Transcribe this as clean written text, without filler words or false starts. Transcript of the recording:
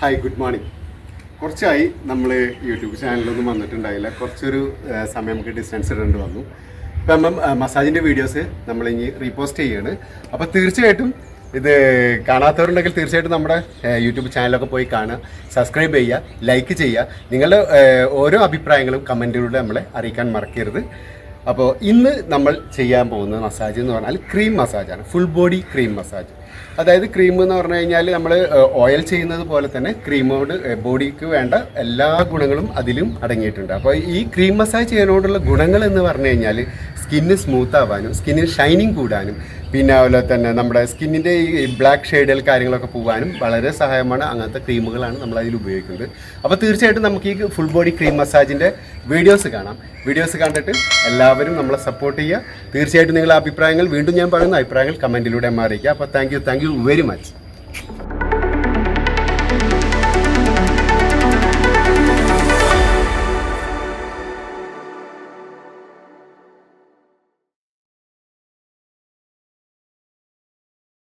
Hi, good morning. കുറച്ചായി നമ്മൾ YouTube ചാനലിലൊന്നും വന്നിട്ടുണ്ടായില്ല. കുറച്ചൊരു സമയം നമുക്ക് ഡിസ്റ്റൻസ് ഇടേണ്ടി വന്നു. ഇപ്പം നമ്മൾ മസാജിൻ്റെ വീഡിയോസ് നമ്മളിനി റീപോസ്റ്റ് ചെയ്യുകയാണ്. അപ്പോൾ തീർച്ചയായിട്ടും ഇത് കാണാത്തവരുണ്ടെങ്കിൽ തീർച്ചയായിട്ടും നമ്മുടെ യൂട്യൂബ് ചാനലൊക്കെ പോയി കാണുക, സബ്സ്ക്രൈബ് ചെയ്യുക, ലൈക്ക് ചെയ്യുക. നിങ്ങളുടെ ഓരോ അഭിപ്രായങ്ങളും കമൻറ്റിലൂടെ നമ്മളെ അറിയിക്കാൻ മറക്കരുത്. അപ്പോൾ ഇന്ന് നമ്മൾ ചെയ്യാൻ പോകുന്ന മസാജ് എന്ന് പറഞ്ഞാൽ ക്രീം മസാജാണ്, ഫുൾ ബോഡി ക്രീം മസാജ്. അതായത് ക്രീം എന്ന് പറഞ്ഞു കഴിഞ്ഞാൽ നമ്മൾ ഓയിൽ ചെയ്യുന്നത് പോലെ തന്നെ ക്രീമോട് ബോഡിക്ക് വേണ്ട എല്ലാ ഗുണങ്ങളും അതിലും അടങ്ങിയിട്ടുണ്ട്. അപ്പോൾ ഈ ക്രീം മസാജ് ചെയ്യാനോടുള്ള ഗുണങ്ങൾ എന്ന് പറഞ്ഞു കഴിഞ്ഞാൽ സ്കിന്ന് സ്മൂത്ത് ആവാനും സ്കിന്നിന് ഷൈനിങ് കൂടാനും പിന്നെ അതുപോലെ തന്നെ നമ്മുടെ സ്കിന്നിൻ്റെ ഈ ബ്ലാക്ക് ഷെയ്ഡുകൾ കാര്യങ്ങളൊക്കെ പോകാനും വളരെ സഹായമാണ്. അങ്ങനത്തെ ക്രീമുകളാണ് നമ്മൾ അതിൽ ഉപയോഗിക്കുന്നത്. അപ്പോൾ തീർച്ചയായിട്ടും നമുക്ക് ഈ ഫുൾ ബോഡി ക്രീം മസാജിൻ്റെ വീഡിയോസ് കാണാം. വീഡിയോസ് കണ്ടിട്ട് എല്ലാവരും നമ്മളെ സപ്പോർട്ട് ചെയ്യുക. തീർച്ചയായിട്ടും നിങ്ങളുടെ അഭിപ്രായങ്ങൾ, വീണ്ടും ഞാൻ പറയുന്ന അഭിപ്രായങ്ങൾ കമൻറ്റിലൂടെ അറിയിക്കുക. അപ്പോൾ താങ്ക് യു വെരി മച്ച്.